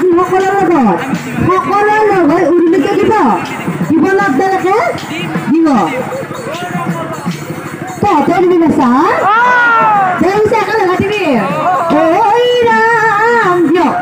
আজি সকলৰ লগত উৰুলিকে দিব না আপোনালোকে দিব তহঁতে দিবি না ছাৰ দেউছে একেলগে লগাটিবি ঐ ৰাম দিয়ক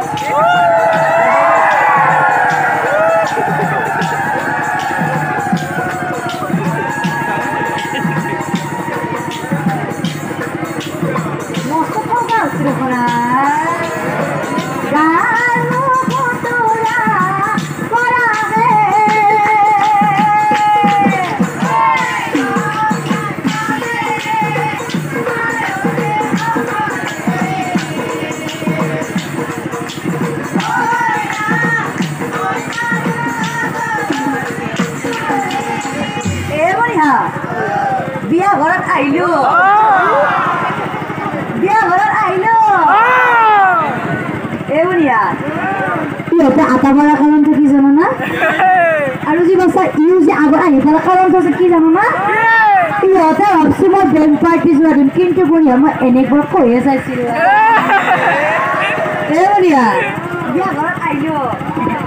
বিয়া ঘৰত আহিলো এবনিয়া ইহঁতে আটা মৰা কাৰণটো কি জানো না আৰু যি বাচ্চা ইউ যে আগত আহি পেলাই কাৰণটো আছে কি জানো না ইহঁতে ভাবছো মই বেংক পাৰ্টি যোৱা দিম কিন্তু বঢ়িয়া মই এনেকুৱা কৈয়ে চাইছিলো এবনিয়া বিয়া ঘৰত আহিলো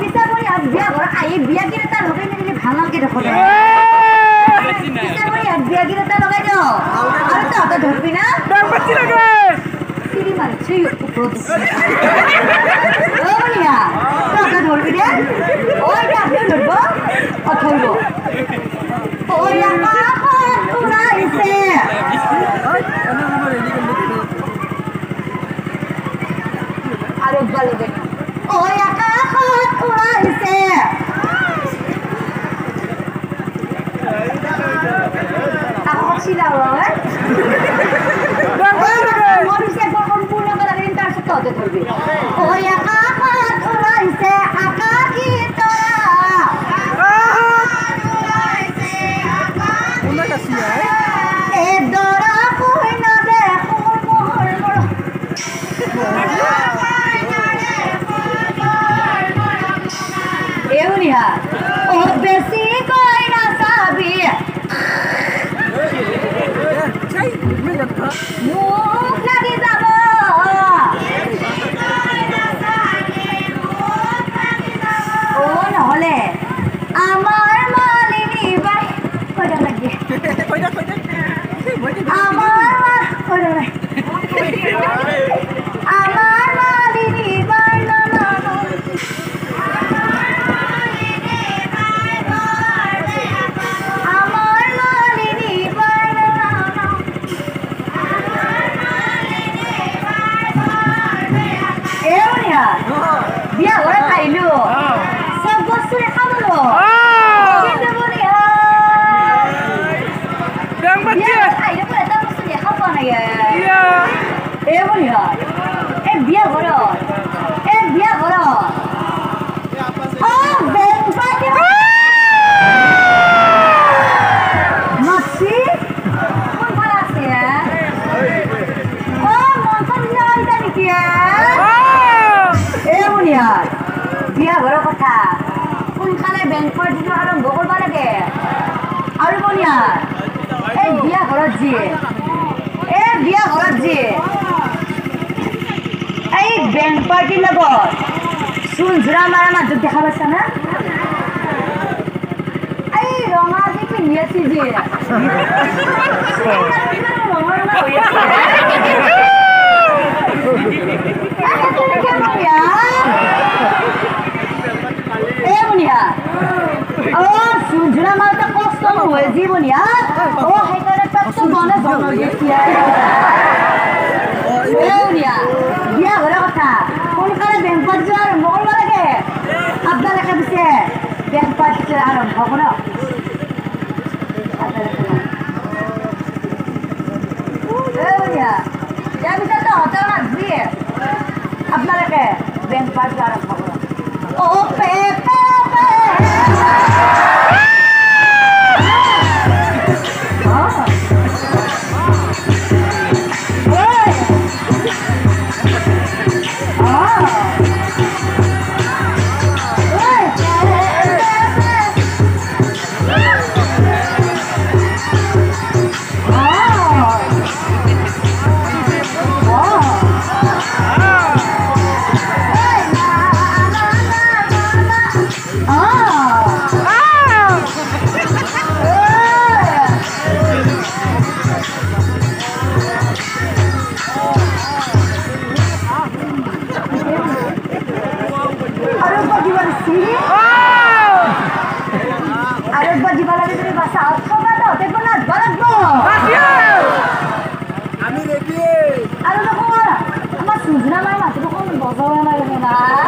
পিছা বঢ়িয়া বিয়া ঘৰত আহি বিয়া কিনে তাৰ লগাই নিদিলে ভাল নালাগে দেখোন বিয়া কিনে তাৰ লগাই দিওঁ আৰু তহঁতে ধৰবি না চিৰি মাৰিছে ওপৰত বঢ়িয়া তহঁতে ধৰবি দে ঐ আপুনিও ধৰব থৰিব ঐ আকাশত উৰাইছে আৰু একবাৰ লগে ঐ আকাশত উৰাইছে আকাশত চিলা হয় তহঁতে ধৰবি ঐ আকাশত উৰাইছে আকাশী তৰা এই দৰা কইন দেখো এউনিয়া অ বেছি কৈ নাচাবি মুখ লাগি যাব নহলে আমাৰ মালিনী বাই কইনা লাগে আমাৰ মালিনী বাই আমাৰ মালিনী বাই এউনিয়া বিয়া ঘৰত আহিলো সব বস্তু দেখা বলো কিন্তু বনিয়া বিয়া খাইলে পৰে এটা বস্তু দেখা পোৱা নাই এ বনিয়া এ বিয়া ঘৰত ও বেং পাটি মাছি কোন ভাল আছে ও মনখন যাইতা নেকি এ বনিয়া বিয়া ঘৰৰ কথা সোনকালে বেংক পাৰ্টিটো আৰম্ভ কৰিব লাগে আৰু বনিয়া এই বিয়া ঘৰত যি এই বেংক পাৰ্টিৰ লগত চুলঝুৰা মাৰা মানুহ দেখা পাইছা না এই ৰঙা যে পিন্ধি আছে যে চুলঝুৰা মাৰোতে কষ্ট নহয় যি বনিয়া সেইকাৰণে পেটটো বনে জন্ম দিছে বিয়া ঘৰৰ কথা সোনকালে বেংক পাৰ্টি আৰম্ভ কৰিব লাগে আপোনালোকে পিছে বেংক পাৰ্টি আৰম্ভ কৰ ইয়াৰ পিছত তহঁতৰ নাচবি আপোনালোকে বেংক পাৰ্টি আৰম্ভ কৰ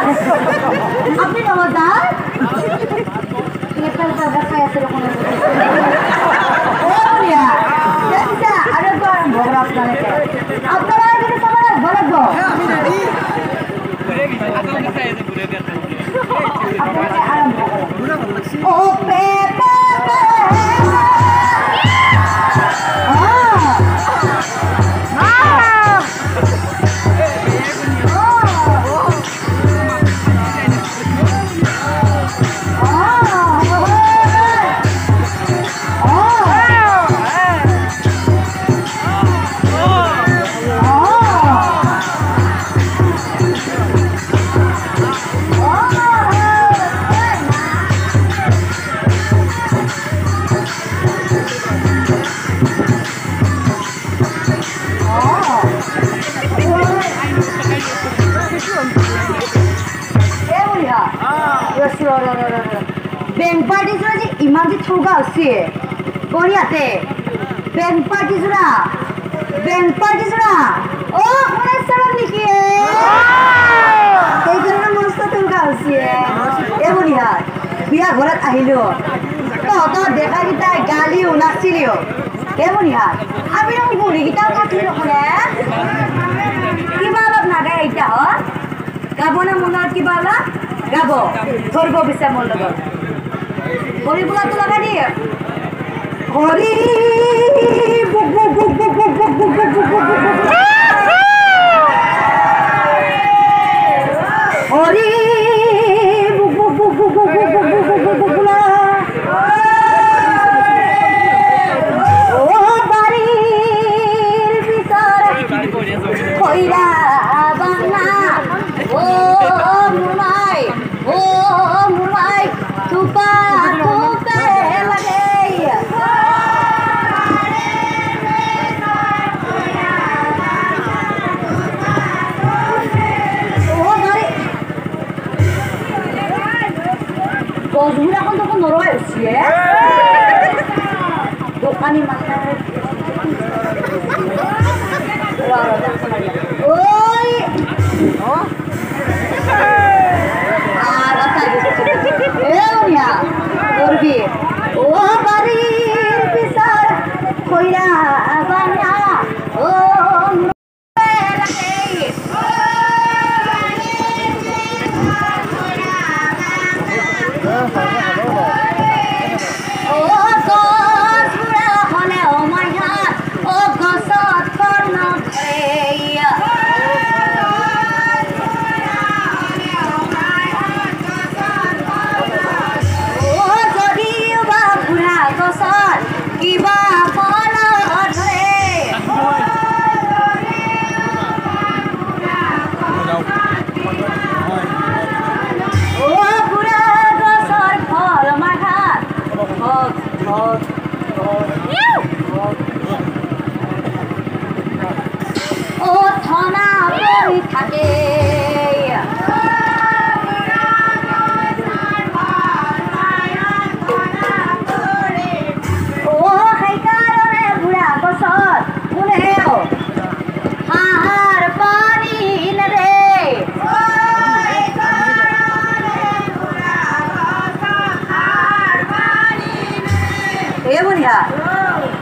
আপনি নমস্কার এটা তো দেখাই আছে কোন ওরিয়া আচ্ছা আরে তো ভোগরা আপনাকে আপনারা কিন্তু তোমার ভালো গো আমি রেডি আপনারা আরম্ভ করুন ও পেপে Band party sura ji imam ji thoga ase koriate band party sura o kone salam niki ei karon mosto thoga ase e boniha biya ghorat ahilo to dekha gita gali unasiliyo e boniha ami ro guri gita kathilo kone kiba lab na gai eta ho gabo na monar kiba la gabo thorbo bisa mol logo hori bola to laga diye hori buk buk buk buk buk buk buk buk buk buk hori buk buk buk buk buk buk buk buk buk la o barir bisara koira bana o mumai tupa tupe lage Bozura kon to noro esi dokani manna oi Eunia Dorbi o barir pisar koira bana o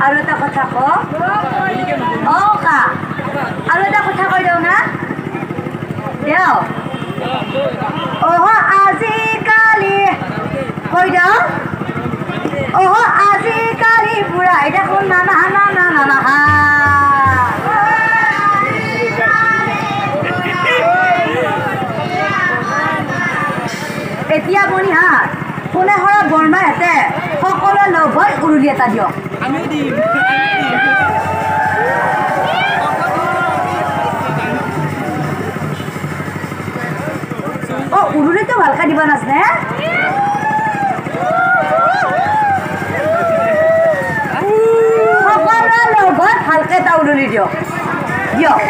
আৰু এটা কথা ক অ কা আৰু এটা কথা কৈ দেও না দেও অহ আজি কালি কৈ দেও অহ আজি কালি বুঢ়াই দেখোন না না না না না না এতিয়া বনিহাত কোনে হৰা বৰ্মা হেতে সকলো লগ হৈ উৰুলি এটা দিয়ক আমি দিম ও উৰুলি তো ভালকা দিবা নাছনে সকলো লগত ভালকে এটা উৰুলি দিয়ক দিয়ক